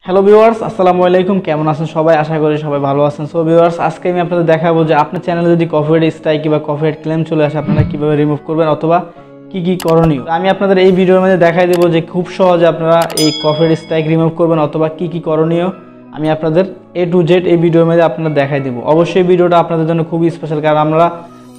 Hello viewers, আসসালামু আলাইকুম। কেমন আছেন সবাই? আশা করি সবাই ভালো আছেন। সো ভিউয়ার্স, আজকে আমি আপনাদের দেখাবো যে আপনার চ্যানেলে যদি কপিরাইট স্ট্রাইক বা কপিরাইট ক্লেম চলে আসে আপনারা কিভাবে রিমুভ করবেন অথবা কি করণীয়। আমি আপনাদের এই ভিডিওর মধ্যে দেখাই দেবো যে খুব সহজে আপনারা এই কপিরাইট স্ট্রাইক রিমুভ করবেন অথবা কি করণীয় আমি আপনাদের A to Z এই ভিডিওর মধ্যে আপনাদের দেখাই দেবো। অবশ্যই ভিডিওটা আপনাদের জন্য খুবই স্পেশাল, কারণ আমরা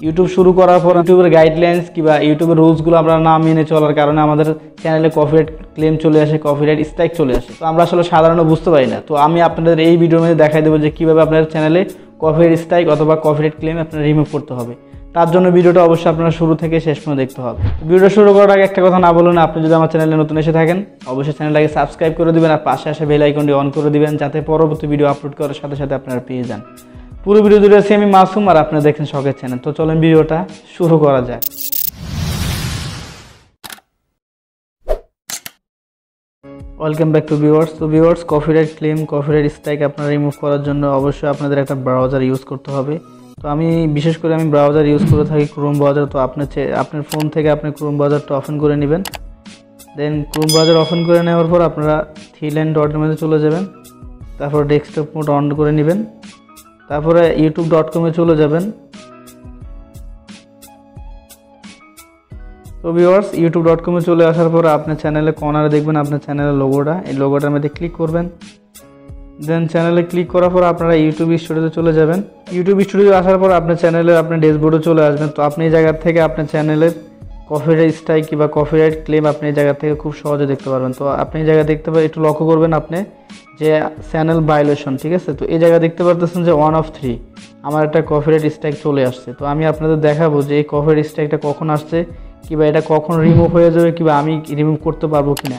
ইউটিউব শুরু করার পর ইউটিউবের গাইডলাইন্স কিংবা ইউটিউবের রুলসগুলো আমরা না মেনে চলার কারণে আমাদের চ্যানেলে কপিরাইট ক্লেম চলে আসে, কপিরাইট স্ট্রাইক চলে আসে। তো আমরা আসলে সাধারণত বুঝতে পারি না। তো আমি আপনাদের এই ভিডিওর মধ্যে দেখাই দেবো যে কীভাবে আপনার চ্যানেলে কপিরাইট স্ট্রাইক অথবা কপিরাইট ক্লেম আপনারা রিমুভ করতে হবে। তার জন্য ভিডিওটা অবশ্যই আপনারা শুরু থেকে শেষ পর্যন্ত দেখতে হবে। ভিডিও শুরু করার আগে একটা কথা না বলুন, আপনি যদি আমার চ্যানেলে নতুন এসে থাকেন অবশ্যই চ্যানেলটাকে সাবস্ক্রাইব করে দিবেন আর পাশে আসা বেল আইকনটি অন করে দিবেন, যাতে পরবর্তী ভিডিও আপলোড করার সাথে সাথে আপনারা পেয়ে যান। পুরো ভিডিও জুড়ে আছি আমি মাসুম আর আপনারা দেখছেন শখের চ্যানেল। তো চলেন ভিডিওটা শুরু করা যাক। Welcome back to viewers. তো viewers, copyright claim, copyright strike আপনারা রিমুভ করার জন্য অবশ্যই আপনাদের একটা ব্রাউজার ইউজ করতে হবে। তো আমি বিশেষ করে ব্রাউজার ইউজ করে থাকি ক্রোম ব্রাউজার। তো আপনার ফোন থেকে আপনি ক্রোম ব্রাউজারটা ওপেন করে নেবেন। দেন ক্রোম ব্রাউজার ওপেন করে নেওয়ার পর আপনারা থ্রি লাইন ডটের মধ্যে চলে যাবেন। তারপর ডেস্কটপ মোড অন করে নেবেন। তারপরে youtube.com-এ চলে যাবেন। তো ভিউয়ার্স, youtube.com-এ চলে আসার পর আপনার চ্যানেলে কর্নারে দেখবেন আপনার চ্যানেলের লোগোটা, এই লোগোটার মধ্যে ক্লিক করবেন। দেন চ্যানেলে ক্লিক করার পর আপনারা ইউটিউব স্টুডিওতে চলে যাবেন। ইউটিউব স্টুডিও আসার পর আপনার চ্যানেলে আপনার ড্যাশবোর্ডে চলে আসবেন। তো আপনি এই জায়গা থেকে আপনার চ্যানেলের কপিরাইট স্ট্রাইক কিংবা কপিরাইট ক্লেম আপনি এই জায়গা থেকে খুব সহজে দেখতে পারবেন। তো আপনি এই জায়গা দেখতে পাবেন, একটু লক্ষ্য করবেন আপনি যে চ্যানেল ভায়োলেশন, ঠিক আছে। তো এই জায়গা দেখতে পারতেছেন যে 1 of 3 আমার একটা কপিরাইট স্ট্রাইক চলে আসছে। তো আমি আপনাদের দেখাবো যে এই কপিরাইট স্ট্রাইকটা কখন আসছে কিংবা এটা কখন রিমুভ হয়ে যাবে কিংবা আমি রিমুভ করতে পারবো কিনা,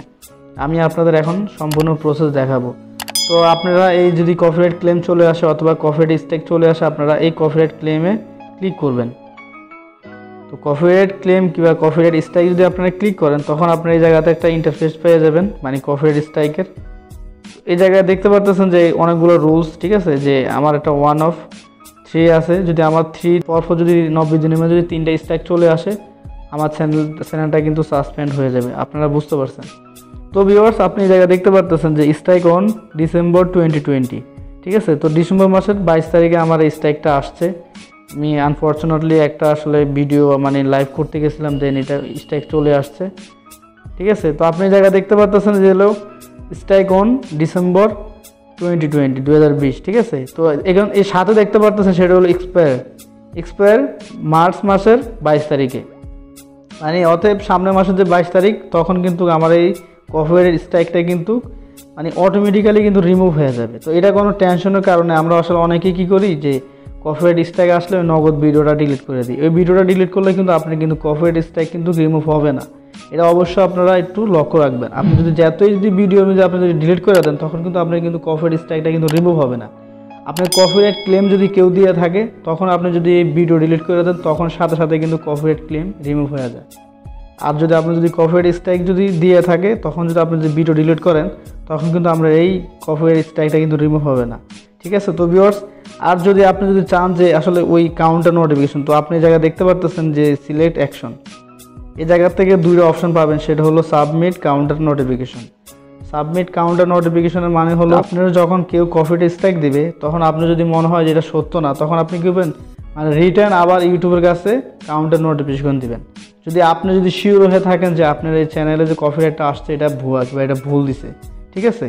আমি আপনাদের এখন সম্পূর্ণ প্রসেস দেখাবো। তো আপনারা এই যদি কপিরাইট ক্লেম চলে আসে অথবা কপিরাইট স্ট্রাইক চলে আসে আপনারা এই কপিরাইট ক্লেমে ক্লিক করবেন। তো কপিরাইট ক্লেম কিংবা কপিরাইট স্ট্রাইক যদি আপনারা ক্লিক করেন তখন আপনারা এই জায়গাতে একটা ইন্টারফেস পেয়ে যাবেন, মানে কপিরাইট স্ট্রাইকের। এই জায়গায় দেখতে পারতেছেন যে অনেকগুলো রুলস, ঠিক আছে, যে আমার একটা 1 of 3 আছে। যদি আমার 3 পরপর যদি 90 দিনের মধ্যে যদি 3টা স্ট্রাইক চলে আসে আমার চ্যানেলটা কিন্তু সাসপেন্ড হয়ে যাবে। আপনারা বুঝতে পারছেন? তো ভিউয়ার্স, আপনি এই জায়গায় দেখতে পারতেছেন যে স্ট্রাইক অন ডিসেম্বর 2020, ঠিক আছে। তো ডিসেম্বর মাসের 22 তারিখে আমার এই স্ট্রাইকটা আসছে। আমি আনফর্চুনেটলি একটা আসলে ভিডিও লাইভ করতে গেছিলাম, দেন এটা স্ট্রাইক চলে আসছে, ঠিক আছে। তো আপনি এই জায়গায় দেখতে পারতেছেন যে হলো স্ট্রাইক অন ডিসেম্বর 2020, ঠিক আছে। তো এখন এর সাথে দেখতে পারতেছেন সেটা হলো এক্সপায়ার মার্চ মাসের 22 তারিখে, অতএব সামনের মাসের যে 22 তারিখ তখন কিন্তু আমার এই কপিরাইট স্ট্রাইকটা কিন্তু অটোমেটিক্যালি কিন্তু রিমুভ হয়ে যাবে। তো এটা কোনো টেনশনের কারণে আমরা আসলে অনেকেই কী করি যে কপিরাইট স্ট্রাইক আসলে ওই নগদ ভিডিওটা ডিলিট করে দিই। ওই ভিডিওটা ডিলিট করলে কিন্তু আপনি কিন্তু কপিরাইট স্ট্রাইক কিন্তু রিমুভ হবে না। এটা অবশ্যই আপনারা একটু লক্ষ্য রাখবেন। আপনি যদি ভিডিও আপনি যদি ডিলিট করে দেন তখন কিন্তু আপনার কিন্তু কপিরাইট স্ট্রাইকটা কিন্তু রিমুভ হবে না। আপনার কপিরাইট ক্লেম যদি কেউ দিয়ে থাকে তখন আপনি যদি এই ভিডিও ডিলিট করে দেন তখন সাথে সাথে কিন্তু কপিরাইট ক্লেম রিমুভ হয়ে যায়। আর যদি আপনি কপিরাইট স্ট্রাইক যদি দিয়ে থাকে তখন যদি আপনি যদি ভিডিও ডিলিট করেন তখন কিন্তু আমরা এই কপিরাইট স্ট্রাইকটা কিন্তু রিমুভ হবে না, ঠিক আছে। তো ভিউয়ার্স, আর যদি আপনি যদি চান যে আসলে ওই কাউন্টার নোটিফিকেশন, তো আপনি এই জায়গায় দেখতে পারতেছেন যে সিলেক্ট অ্যাকশন, এই জায়গা থেকে 2টা অপশন পাবেন, সেটা হলো submit counter notification. Submit counter নোটিফিকেশনের মানে হলো আপনারা যখন কেউ কপিরাইট স্ট্রাইক দিবে তখন আপনি যদি মনে হয় যে এটা সত্য না তখন আপনি কি করবেন, রিটার্ন আবার ইউটিউবের কাছে কাউন্টার নোটিফিকেশন দিবেন। যদি আপনি শিওর হয়ে থাকেন যে আপনার এই চ্যানেলে যে কপিরাইটটা আসছে এটা ভুয়া কিংবা এটা ভুল দিছে, ঠিক আছে।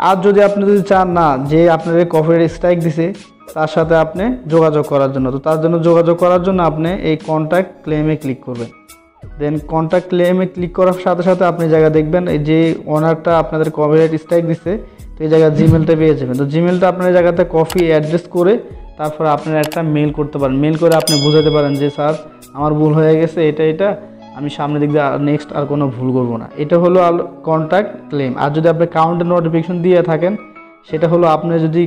আর যদি আপনি চান না যে আপনার এই কপিরাইট স্ট্রাইক দিছে তার সাথে আপনি যোগাযোগ করার জন্য, তো তার জন্য যোগাযোগ করার জন্য আপনি এই কন্ট্যাক্ট ক্লেমে ক্লিক করবেন। দেন কন্ট্যাক্ট ক্লেমে ক্লিক করার সাথে সাথে আপনি জায়গা দেখবেন এই যে ওনারটা আপনাদের কপিরাইট স্ট্রাইক দিচ্ছে, তো এই জায়গায় জিমেলটা পেয়ে যাবেন। তো জিমেলটা আপনার জায়গাতে কপি অ্যাড্রেস করে তারপর আপনারা একটা মেল করতে পারেন। মেল করে আপনি বুঝাতে পারেন যে স্যার আমার ভুল হয়ে গেছে, এটা আমি সামনের দিক দিয়ে নেক্সট আর কোনো ভুল করবো না। এটা হলো কন্ট্যাক্ট ক্লেম। আর যদি আপনি কাউন্টার নোটিফিকেশন দিয়ে থাকেন সেটা হলো আপনি যদি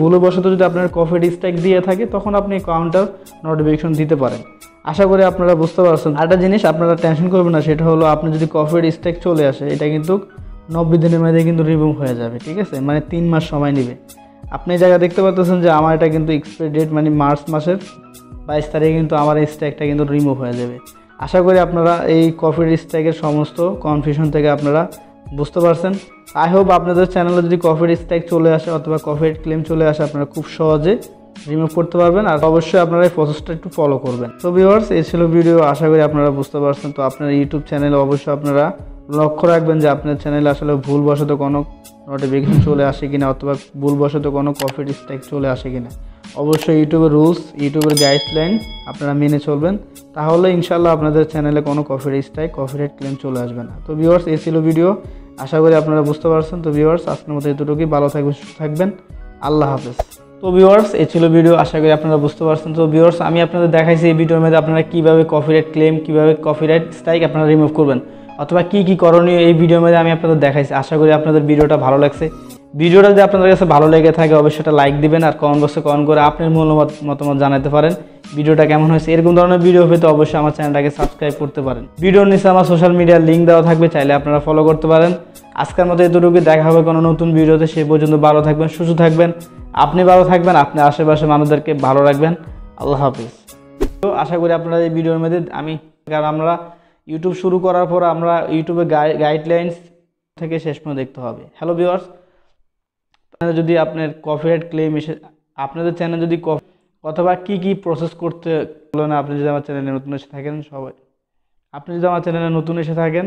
ভুলবশত যদি আপনার কপিরাইট স্ট্রাইক দিয়ে থাকে তখন আপনি কাউন্টার নোটিফিকেশন দিতে পারেন। আশা করি আপনারা বুঝতে পারছেন। আরেকটা জিনিস আপনারা টেনশন করবেন না, সেটা হলো আপনি যদি কপিরাইট স্ট্রাইক চলে আসে এটা কিন্তু 90 দিনের মধ্যে কিন্তু রিমুভ হয়ে যাবে, ঠিক আছে, 3 মাস সময় নেবে। আপনি এই জায়গায় দেখতে পাচ্ছেন যে আমার এটা কিন্তু এক্সপায়ারি ডেট মার্চ মাসের 22 তারিখে কিন্তু আমার এই স্ট্রাইকটা কিন্তু রিমুভ হয়ে যাবে। আশা করি আপনারা এই কপিরাইট স্ট্রাইকের সমস্ত কনফিউশন থেকে আপনারা বুঝতে পারছেন। আই হোপ আপনাদের চ্যানেলে যদি কপিরাইট স্ট্রাইক চলে আসে অথবা কপিরাইট ক্লেম চলে আসে আপনারা খুব সহজে রিমুভ করতে পারবেন। আর অবশ্যই আপনারা এই প্রসেসটা একটু ফলো করবেন। তো ভিউয়ার্স, এই ছিল ভিডিও, আশা করি আপনারা বুঝতে পারছেন। তো আপনার ইউটিউব চ্যানেলে অবশ্যই আপনারা লক্ষ্য রাখবেন যে আপনার চ্যানেলে আসলে ভুলবশত কোনো নোটিফিকেশন চলে আসে কিনা অথবা ভুলবশত কোনো কপিরাইট স্ট্রাইক চলে আসে কিনা। অবশ্যই ইউটিউবের রুলস, ইউটিউবের গাইডলাইন আপনারা মেনে চলবেন, তাহলে ইনশাল্লাহ আপনাদের চ্যানেলে কোনো কপিরাইট স্ট্রাইক, কপিরাইট ক্লেম চলে আসবে না। তো ভিউয়ার্স, এই ছিল ভিডিও, আশা করি আপনারা বুঝতে পারছেন। তো ভিউয়ার্স, আজকের মতো এতটুকুই, ভালো থাকবেন, সুস্থ থাকবেন, আল্লাহ হাফেজ। তো ভিউয়ার্স, এই ছিল ভিডিও, আশা করি আপনারা বুঝতে পারছেন। তো ভিউয়ার্স, আমি আপনাদের দেখাইছি এই ভিডিওর মধ্যে আপনারা কীভাবে কপিরাইট ক্লেম, কীভাবে কপিরাইট স্ট্রাইক আপনারা রিমুভ করবেন অথবা কী কী করণীয় এই ভিডিওর মধ্যে আমি আপনাদের দেখাইছি। আশা করি আপনাদের ভিডিওটা ভালো লাগছে। ভিডিওটা যদি আপনাদের কাছে ভালো লেগে থাকে অবশ্যই একটা লাইক দিবেন আর কমেন্ট বক্সে কমেন্ট করে আপনার মতামত জানাতে পারেন ভিডিওটা কেমন হয়েছে। এরকম ধরনের ভিডিও পেতে অবশ্যই আমার চ্যানেলটাকে সাবস্ক্রাইব করতে পারেন। ভিডিওর নিচে আমার সোশ্যাল মিডিয়ার লিঙ্ক দেওয়া থাকবে, চাইলে আপনারা ফলো করতে পারেন। আজকের মতো এতটুকু, দেখা হবে কোনো নতুন ভিডিওতে। সেই পর্যন্ত ভালো থাকবেন, সুস্থ থাকবেন, আপনি ভালো থাকবেন, আপনি আশেপাশে মানুষদেরকে ভালো রাখবেন। আল্লাহ হাফিজ। তো আশা করি আপনারা এই ভিডিওর মধ্যে কারণ আমরা ইউটিউব শুরু করার পর আমরা ইউটিউবের গাইডলাইন্স থেকে শেষ পর্যন্ত দেখতে হবে। হ্যালো ভিউয়ার্স, যদি আপনার কপিরাইট ক্লেম এসে আপনাদের চ্যানেল যদি অথবা কি প্রসেস করতে হলো না, আপনি যদি আমার চ্যানেলে নতুন এসে থাকেন